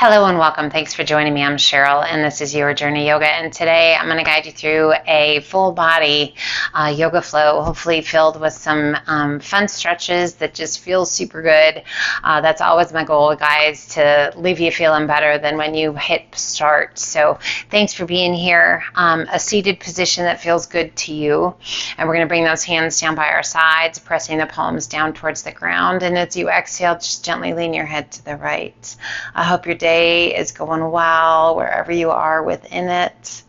Hello and welcome. Thanks for joining me. I'm Cheryl and this is Your Journey Yoga, and today I'm going to guide you through a full body yoga flow, hopefully filled with some fun stretches that just feel super good. That's always my goal, guys, to leave you feeling better than when you hit start. So thanks for being here. A seated position that feels good to you, and we're going to bring those hands down by our sides, pressing the palms down towards the ground, and as you exhale, just gently lean your head to the right. I hope your day is going well wherever you are within it.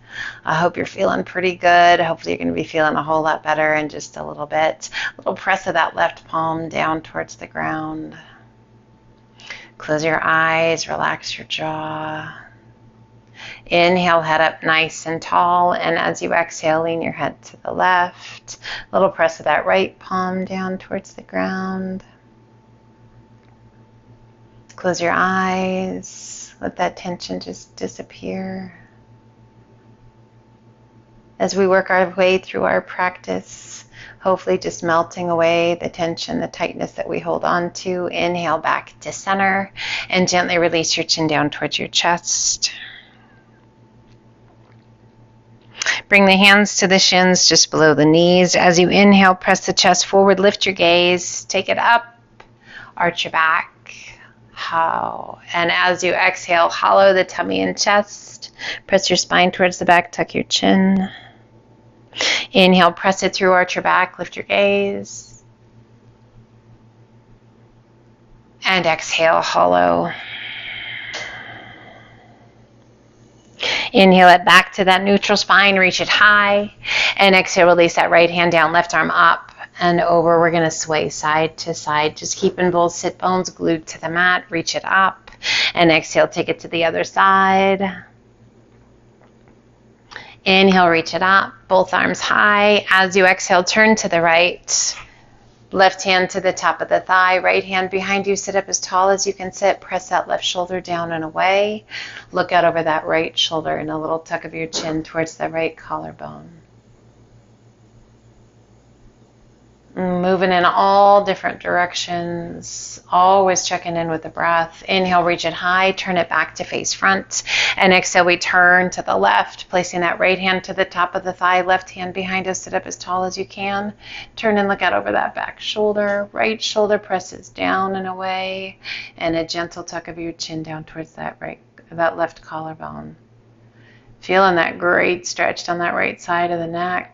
I hope you're feeling pretty good. Hopefully you're going to be feeling a whole lot better in just a little bit. A little press of that left palm down towards the ground. Close your eyes, relax your jaw. Inhale, head up nice and tall, and as you exhale, lean your head to the left. A little press of that right palm down towards the ground. Close your eyes. Let that tension just disappear. As we work our way through our practice, hopefully just melting away the tension, the tightness that we hold on to. Inhale back to center and gently release your chin down towards your chest. Bring the hands to the shins just below the knees. As you inhale, press the chest forward, lift your gaze, take it up, arch your back. And as you exhale, hollow the tummy and chest. Press your spine towards the back, tuck your chin. Inhale, press it through, arch your back, lift your gaze. And exhale, hollow. Inhale it back to that neutral spine, reach it high. And exhale, release that right hand down, left arm up and over. We're going to sway side to side, just keeping both sit bones glued to the mat. Reach it up and exhale, take it to the other side. Inhale, reach it up, both arms high. As you exhale, turn to the right. Left hand to the top of the thigh, right hand behind you. Sit up as tall as you can sit. Press that left shoulder down and away. Look out over that right shoulder and a little tuck of your chin towards the right collarbone. Moving in all different directions, always checking in with the breath. Inhale, reach it high, turn it back to face front. And exhale, we turn to the left, placing that right hand to the top of the thigh, left hand behind us. Sit up as tall as you can. Turn and look out over that back shoulder. Right shoulder presses down and away, and a gentle tuck of your chin down towards that left collarbone. Feeling that great stretch down that right side of the neck.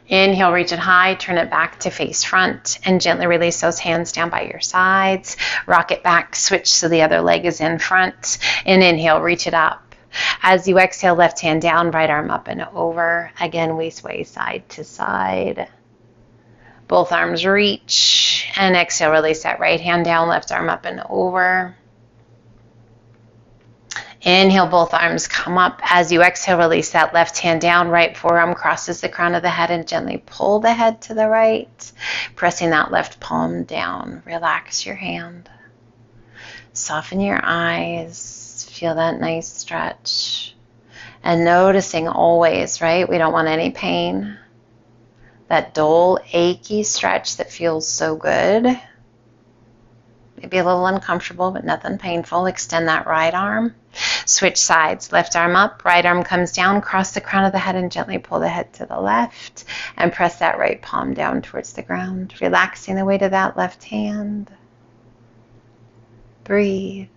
Inhale, reach it high, turn it back to face front, and gently release those hands down by your sides. Rock it back, switch so the other leg is in front. And inhale, reach it up. As you exhale, left hand down, right arm up and over. Again, we sway side to side. Both arms reach, and exhale, release that right hand down, left arm up and over. Inhale, both arms come up. As you exhale, release that left hand down, right forearm crosses the crown of the head and gently pull the head to the right, pressing that left palm down. Relax your hand. Soften your eyes. Feel that nice stretch. And noticing always, right? We don't want any pain. That dull, achy stretch that feels so good. Maybe a little uncomfortable, but nothing painful. Extend that right arm. Switch sides. Left arm up, right arm comes down, cross the crown of the head and gently pull the head to the left. And press that right palm down towards the ground, relaxing the weight of that left hand. Breathe.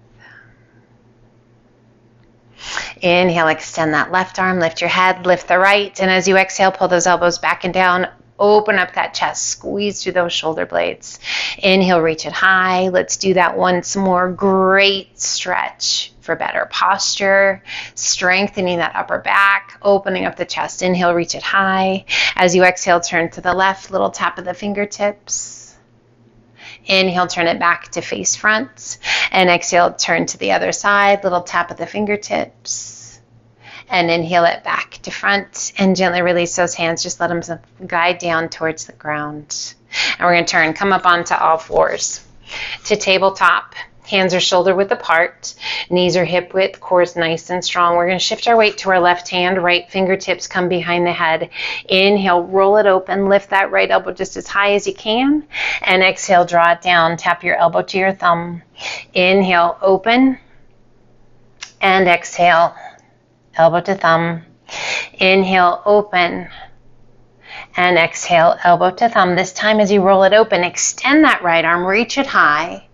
Inhale, extend that left arm, lift your head, lift the right. And as you exhale, pull those elbows back and down. Open up that chest, squeeze through those shoulder blades. Inhale, reach it high. Let's do that once more. Great stretch for better posture, strengthening that upper back, opening up the chest. Inhale, reach it high. As you exhale, turn to the left, little tap of the fingertips. Inhale, turn it back to face front. And exhale, turn to the other side, little tap of the fingertips. And inhale it back to front and gently release those hands. Just let them guide down towards the ground. And we're going to come up onto all fours to tabletop. Hands are shoulder width apart. Knees are hip width. Core is nice and strong. We're going to shift our weight to our left hand. Right fingertips come behind the head. Inhale, roll it open. Lift that right elbow just as high as you can. And exhale, draw it down. Tap your elbow to your thumb. Inhale, open. And exhale, elbow to thumb. Inhale, open. And exhale, elbow to thumb. This time as you roll it open, extend that right arm, reach it high.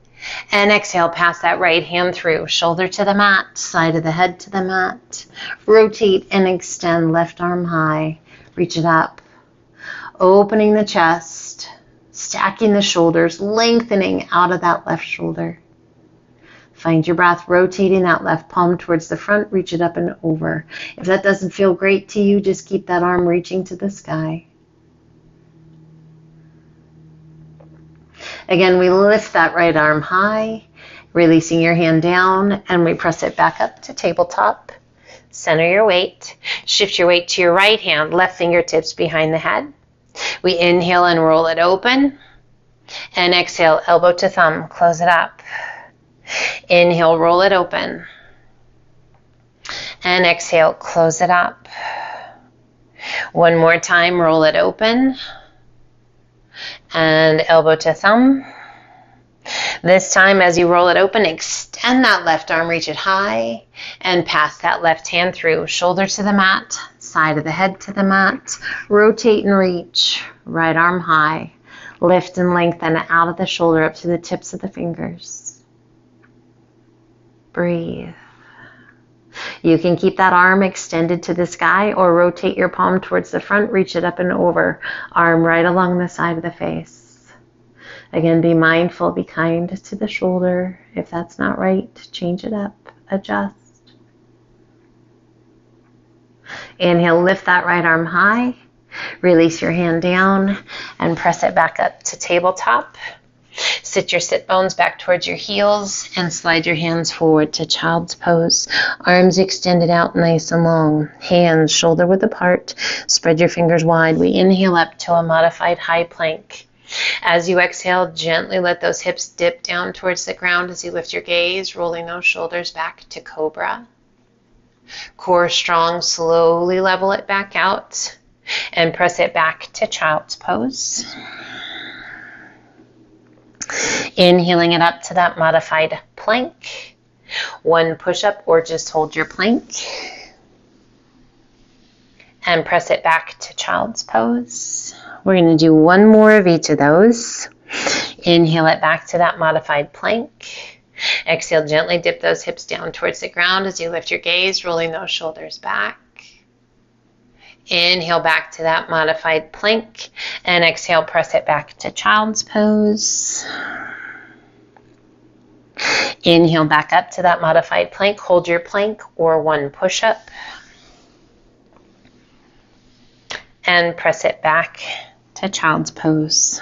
And exhale, pass that right hand through. Shoulder to the mat, side of the head to the mat. Rotate and extend, left arm high. Reach it up. Opening the chest, stacking the shoulders, lengthening out of that left shoulder. Find your breath, rotating that left palm towards the front, reach it up and over. If that doesn't feel great to you, just keep that arm reaching to the sky. Again, we lift that right arm high, releasing your hand down, and we press it back up to tabletop. Center your weight. Shift your weight to your right hand, left fingertips behind the head. We inhale and roll it open. And exhale, elbow to thumb, close it up. Inhale, roll it open. And exhale, close it up. One more time, roll it open. And elbow to thumb. This time as you roll it open, extend that left arm, reach it high, and pass that left hand through. Shoulder to the mat, side of the head to the mat. Rotate and reach, right arm high. Lift and lengthen out of the shoulder up to the tips of the fingers. Breathe. You can keep that arm extended to the sky or rotate your palm towards the front, reach it up and over. Arm right along the side of the face. Again, be mindful, be kind to the shoulder. If that's not right, change it up, adjust. Inhale, lift that right arm high. Release your hand down and press it back up to tabletop. Sit your sit bones back towards your heels and slide your hands forward to child's pose. Arms extended out nice and long. Hands shoulder width apart. Spread your fingers wide. We inhale up to a modified high plank. As you exhale, gently let those hips dip down towards the ground as you lift your gaze, rolling those shoulders back to cobra. Core strong, slowly level it back out and press it back to child's pose. Inhaling it up to that modified plank. One push-up or just hold your plank. And press it back to child's pose. We're going to do one more of each of those. Inhale it back to that modified plank. Exhale, gently dip those hips down towards the ground as you lift your gaze, rolling those shoulders back. Inhale back to that modified plank. And exhale, press it back to child's pose. Inhale back up to that modified plank. Hold your plank or one push-up. And press it back to child's pose.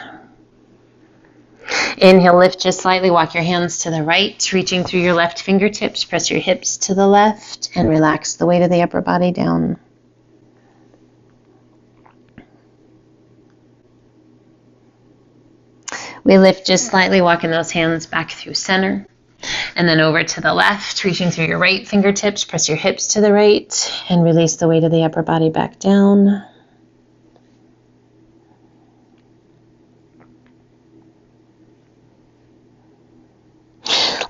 Inhale, lift just slightly. Walk your hands to the right, reaching through your left fingertips. Press your hips to the left and relax the weight of the upper body down. We lift just slightly, walking those hands back through center. And then over to the left, reaching through your right fingertips. Press your hips to the right and release the weight of the upper body back down.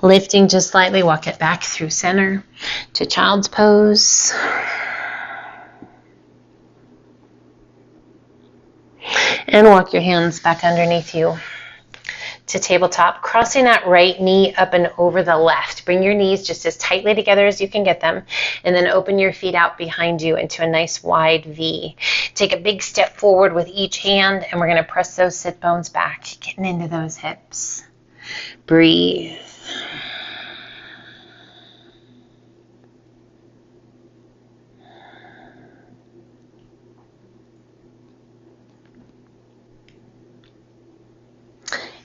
Lifting just slightly, walk it back through center to child's pose. And walk your hands back underneath you to tabletop, crossing that right knee up and over the left. Bring your knees just as tightly together as you can get them, and then open your feet out behind you into a nice wide V. Take a big step forward with each hand, and we're going to press those sit bones back, getting into those hips. Breathe.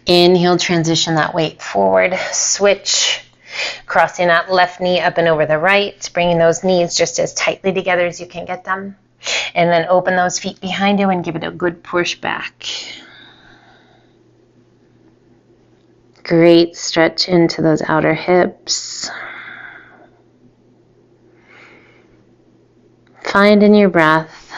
Inhale, transition that weight forward. Switch, crossing that left knee up and over the right, bringing those knees just as tightly together as you can get them. And then open those feet behind you and give it a good push back. Great stretch into those outer hips. Find in your breath.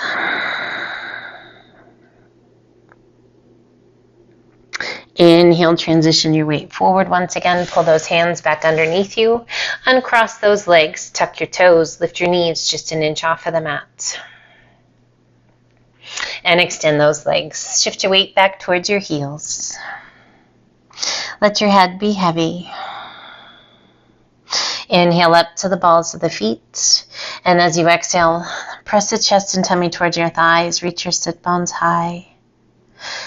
Inhale, transition your weight forward once again. Pull those hands back underneath you. Uncross those legs. Tuck your toes. Lift your knees just an inch off of the mat. And extend those legs. Shift your weight back towards your heels. Let your head be heavy. Inhale up to the balls of the feet. And as you exhale, press the chest and tummy towards your thighs. Reach your sit bones high.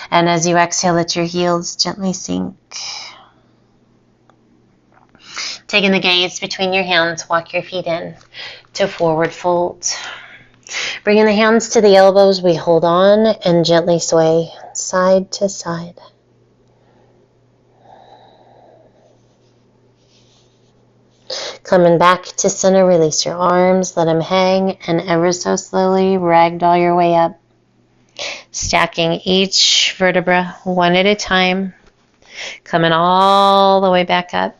And as you exhale, let your heels gently sink. Taking the gaze between your hands, walk your feet in to forward fold. Bringing the hands to the elbows, we hold on and gently sway side to side. Coming back to center, release your arms, let them hang, and ever so slowly ragdoll your way up. Stacking each vertebra one at a time. Coming all the way back up.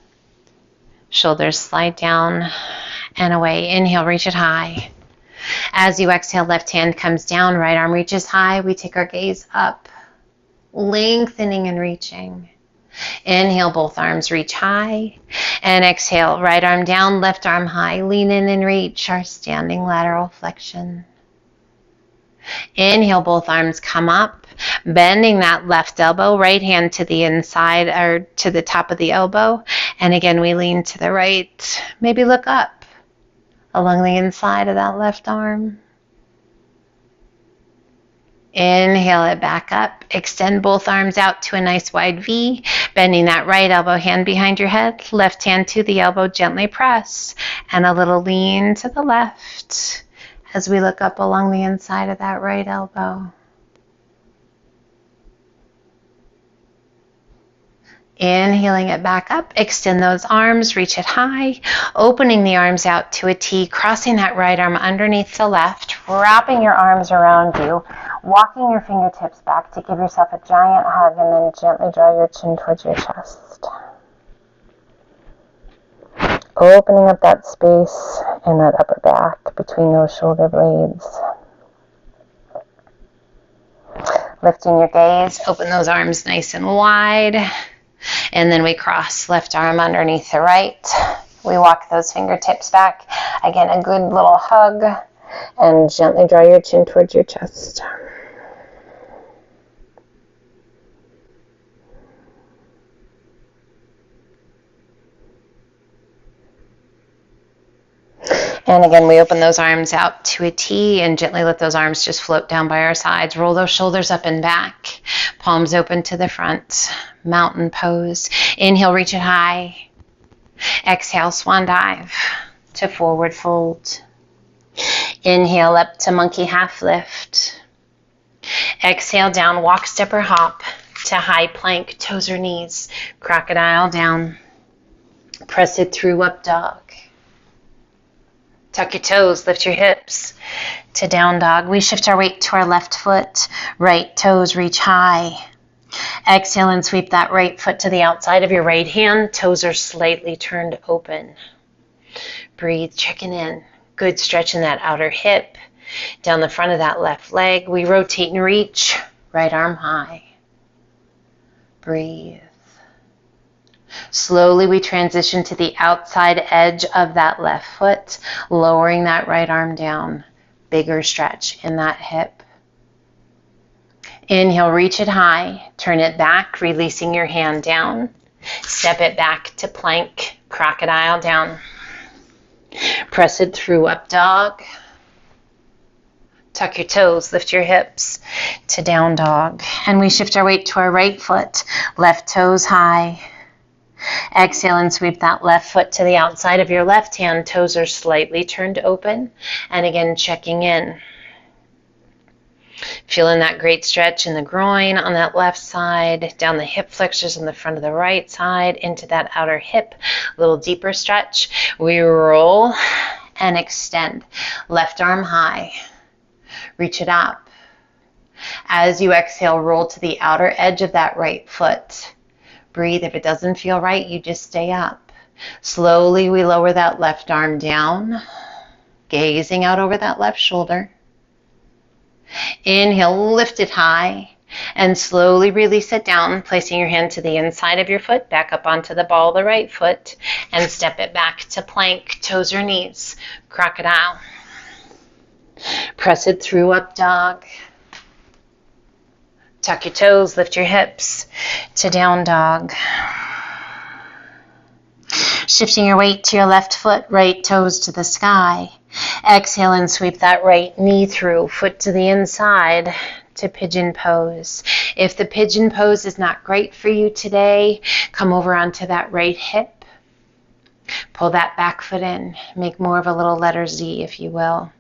Shoulders slide down and away. Inhale, reach it high. As you exhale, left hand comes down, right arm reaches high. We take our gaze up, lengthening and reaching. Inhale, both arms reach high. And exhale, right arm down, left arm high. Lean in and reach our standing lateral flexion. Inhale, both arms come up, bending that left elbow, right hand to the inside or to the top of the elbow. And again, we lean to the right. Maybe look up along the inside of that left arm. Inhale it back up. Extend both arms out to a nice wide V, bending that right elbow, hand behind your head, left hand to the elbow, gently press, and a little lean to the left as we look up along the inside of that right elbow. Inhaling it back up, extend those arms, reach it high, opening the arms out to a T, crossing that right arm underneath the left, wrapping your arms around you, walking your fingertips back to give yourself a giant hug, and then gently draw your chin towards your chest. Opening up that space in that upper back between those shoulder blades. Lifting your gaze, open those arms nice and wide. And then we cross left arm underneath the right. We walk those fingertips back. Again, a good little hug. And gently draw your chin towards your chest. And again, we open those arms out to a T and gently let those arms just float down by our sides. Roll those shoulders up and back. Palms open to the front. Mountain pose. Inhale, reach it high. Exhale, swan dive to forward fold. Inhale up to monkey half lift. Exhale down, walk, step, or hop to high plank, toes or knees. Crocodile down. Press it through, up dog. Tuck your toes, lift your hips to down dog. We shift our weight to our left foot. Right toes reach high. Exhale and sweep that right foot to the outside of your right hand. Toes are slightly turned open. Breathe, checking in. Good stretch in that outer hip. Down the front of that left leg. We rotate and reach. Right arm high. Breathe. Slowly we transition to the outside edge of that left foot, lowering that right arm down. Bigger stretch in that hip. Inhale, reach it high, turn it back, releasing your hand down. Step it back to plank, crocodile down. Press it through, up dog. Tuck your toes, lift your hips to down dog. And we shift our weight to our right foot, left toes high. Exhale and sweep that left foot to the outside of your left hand. Toes are slightly turned open. And again, checking in. Feeling that great stretch in the groin on that left side, down the hip flexors on the front of the right side, into that outer hip. A little deeper stretch. We roll and extend. Left arm high. Reach it up. As you exhale, roll to the outer edge of that right foot. Breathe. If it doesn't feel right, you just stay up. Slowly we lower that left arm down, gazing out over that left shoulder. Inhale, lift it high, and slowly release it down, placing your hand to the inside of your foot, back up onto the ball of the right foot, and step it back to plank, toes or knees, crocodile. Press it through, up dog. Tuck your toes, lift your hips to down dog. Shifting your weight to your left foot, right toes to the sky. Exhale and sweep that right knee through, foot to the inside to pigeon pose. If the pigeon pose is not great for you today, come over onto that right hip. Pull that back foot in. Make more of a little letter Z, if you will.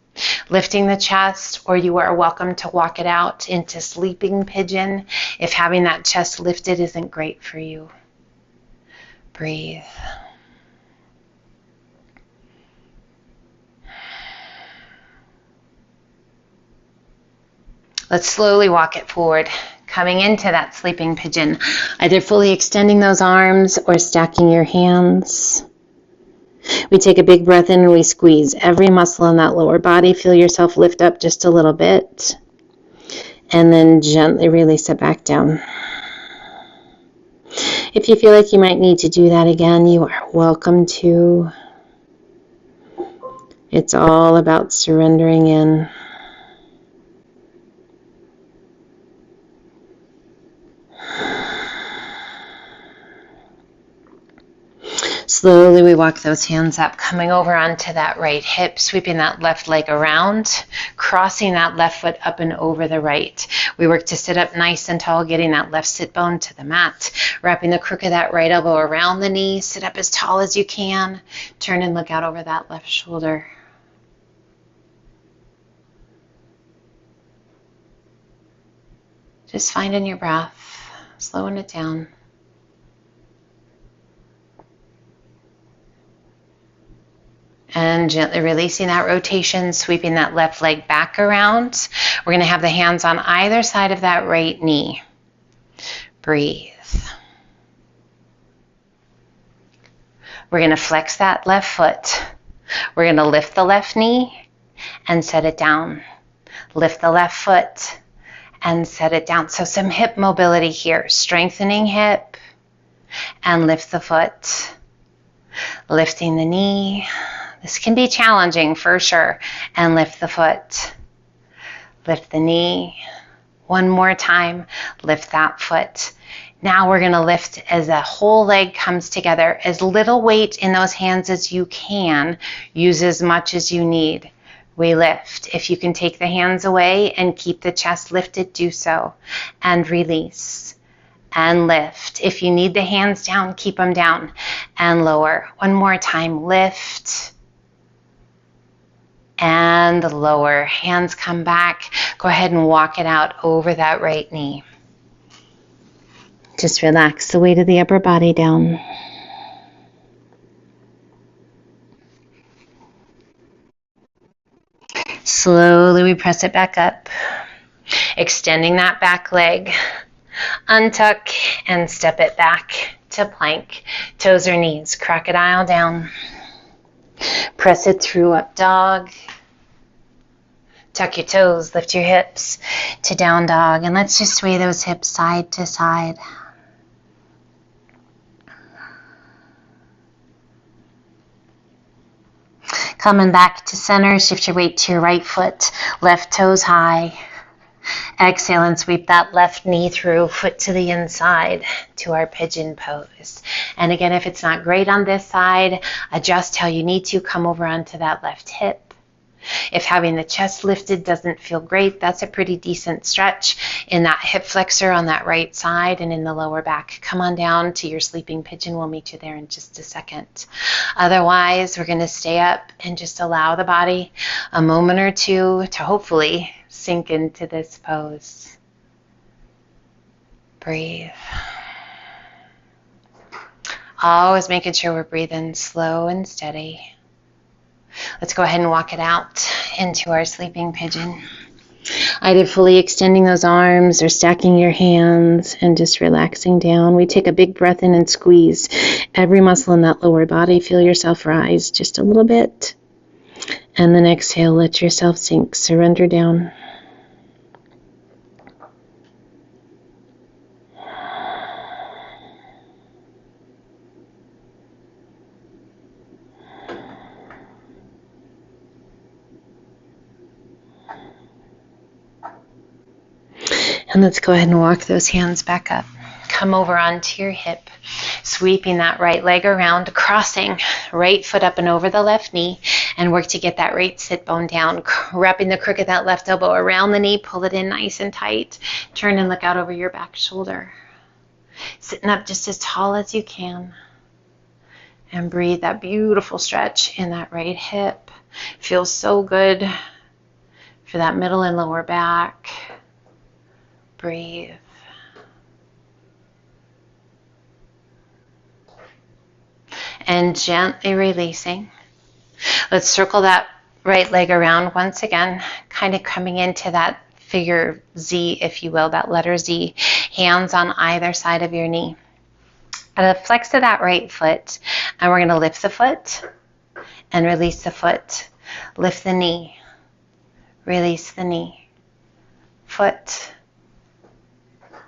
Lifting the chest, or you are welcome to walk it out into sleeping pigeon if having that chest lifted isn't great for you. Breathe. Let's slowly walk it forward, coming into that sleeping pigeon, either fully extending those arms or stacking your hands. We take a big breath in and we squeeze every muscle in that lower body. Feel yourself lift up just a little bit, and then gently release it back down. If you feel like you might need to do that again, you are welcome to. It's all about surrendering in. Slowly we walk those hands up, coming over onto that right hip, sweeping that left leg around, crossing that left foot up and over the right. We work to sit up nice and tall, getting that left sit bone to the mat, wrapping the crook of that right elbow around the knee. Sit up as tall as you can. Turn and look out over that left shoulder. Just finding your breath, slowing it down. And gently releasing that rotation, sweeping that left leg back around. We're going to have the hands on either side of that right knee. Breathe. We're going to flex that left foot. We're going to lift the left knee and set it down. Lift the left foot and set it down. So some hip mobility here. Strengthening hip and lift the foot. Lifting the knee. This can be challenging for sure. And lift the foot. Lift the knee. One more time. Lift that foot. Now we're going to lift as the whole leg comes together. As little weight in those hands as you can. Use as much as you need. We lift. If you can take the hands away and keep the chest lifted, do so. And release. And lift. If you need the hands down, keep them down. And lower. One more time. Lift. And lower. Hands come back. Go ahead and walk it out over that right knee. Just relax the weight of the upper body down. Slowly we press it back up. Extending that back leg. Untuck and step it back to plank. Toes or knees. Crocodile down. Press it through, up dog. Tuck your toes, lift your hips to down dog. And let's just sway those hips side to side. Coming back to center, shift your weight to your right foot, left toes high. Exhale and sweep that left knee through, foot to the inside to our pigeon pose. And again, if it's not great on this side, adjust how you need to. Come over onto that left hip. If having the chest lifted doesn't feel great, that's a pretty decent stretch in that hip flexor on that right side and in the lower back. Come on down to your sleeping pigeon. We'll meet you there in just a second. Otherwise, we're going to stay up and just allow the body a moment or two to hopefully sink into this pose. Breathe. Always making sure we're breathing slow and steady. Let's go ahead and walk it out into our sleeping pigeon. either fully extending those arms or stacking your hands and just relaxing down. We take a big breath in and squeeze every muscle in that lower body. Feel yourself rise just a little bit. And then exhale, let yourself sink, surrender down. And let's go ahead and walk those hands back up. Come over onto your hip, sweeping that right leg around, crossing right foot up and over the left knee, and work to get that right sit bone down, wrapping the crook of that left elbow around the knee, pull it in nice and tight, turn and look out over your back shoulder. Sitting up just as tall as you can, and breathe that beautiful stretch in that right hip. Feels so good for that middle and lower back. Breathe. And gently releasing. Let's circle that right leg around once again, kind of coming into that figure Z, if you will, that letter Z. Hands on either side of your knee. Flex to that right foot, and we're going to lift the foot and release the foot. Lift the knee, release the knee. Foot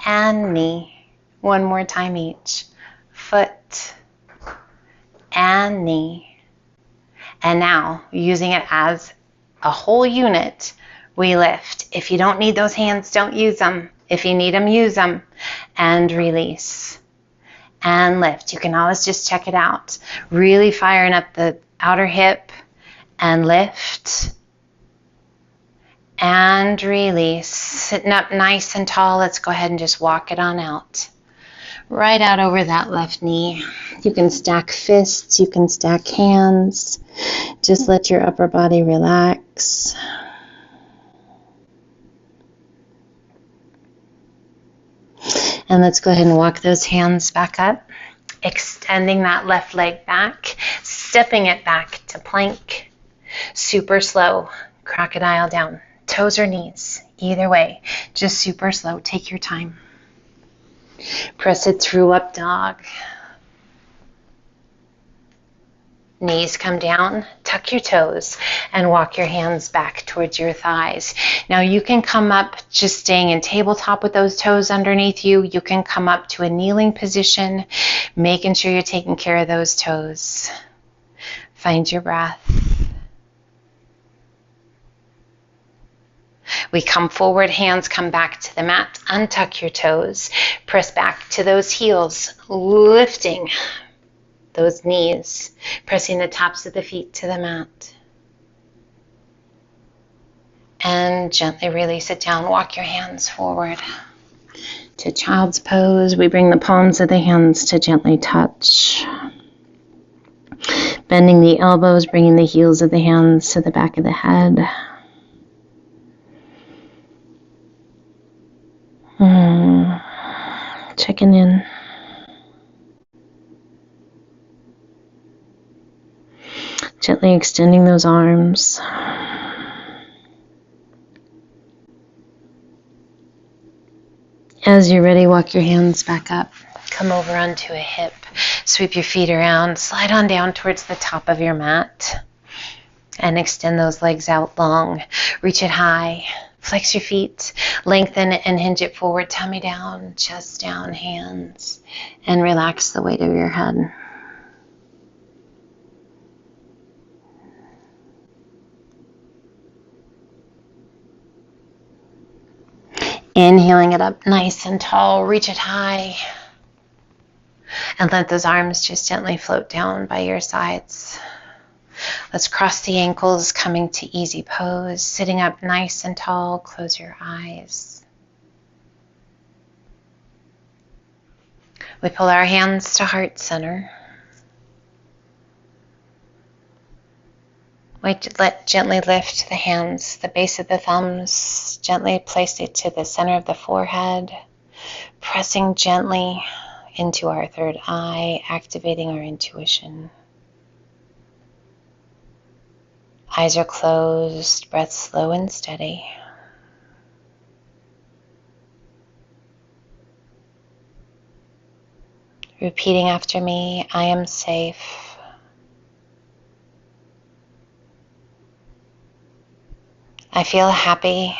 and knee. One more time each. Foot and knee. And now, using it as a whole unit, we lift. If you don't need those hands, don't use them. If you need them, use them. And release. And lift. You can always just check it out. Really firing up the outer hip. And lift. And release. Sitting up nice and tall. Let's go ahead and just walk it on out. Right out over that left knee. You can stack fists, you can stack hands. Just let your upper body relax. And let's go ahead and walk those hands back up. Extending that left leg back, stepping it back to plank. Super slow, crocodile down. Toes or knees, either way, just super slow. Take your time. Press it through up dog. Knees come down, tuck your toes, and walk your hands back towards your thighs. Now you can come up just staying in tabletop with those toes underneath you. You can come up to a kneeling position, making sure you're taking care of those toes. Find your breath. We come forward, hands come back to the mat, untuck your toes, press back to those heels, lifting those knees, pressing the tops of the feet to the mat. And gently release it down, walk your hands forward to child's pose. We bring the palms of the hands to gently touch. Bending the elbows, bringing the heels of the hands to the back of the head. Checking in. Gently extending those arms. As you're ready, walk your hands back up. Come over onto a hip. Sweep your feet around. Slide on down towards the top of your mat. And extend those legs out long. Reach it high. Flex your feet, lengthen and hinge it forward, tummy down, chest down, hands, and relax the weight of your head. Inhaling it up nice and tall, reach it high, and let those arms just gently float down by your sides. Let's cross the ankles, coming to easy pose, sitting up nice and tall, close your eyes. We pull our hands to heart center. Gently lift the hands, the base of the thumbs, gently place it to the center of the forehead, pressing gently into our third eye, activating our intuition. Eyes are closed, breath slow and steady. Repeating after me, I am safe. I feel happy.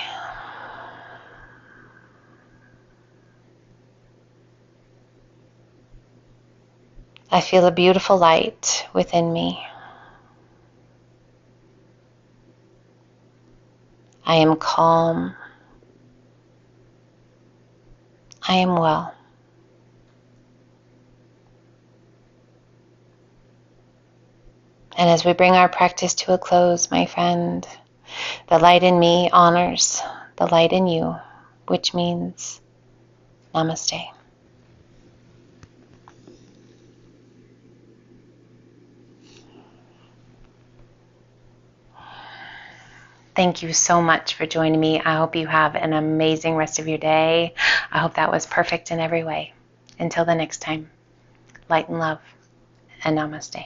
I feel a beautiful light within me. I am calm. I am well. And as we bring our practice to a close, my friend, the light in me honors the light in you, which means namaste. Thank you so much for joining me. I hope you have an amazing rest of your day. I hope that was perfect in every way. Until the next time, light and love, and namaste.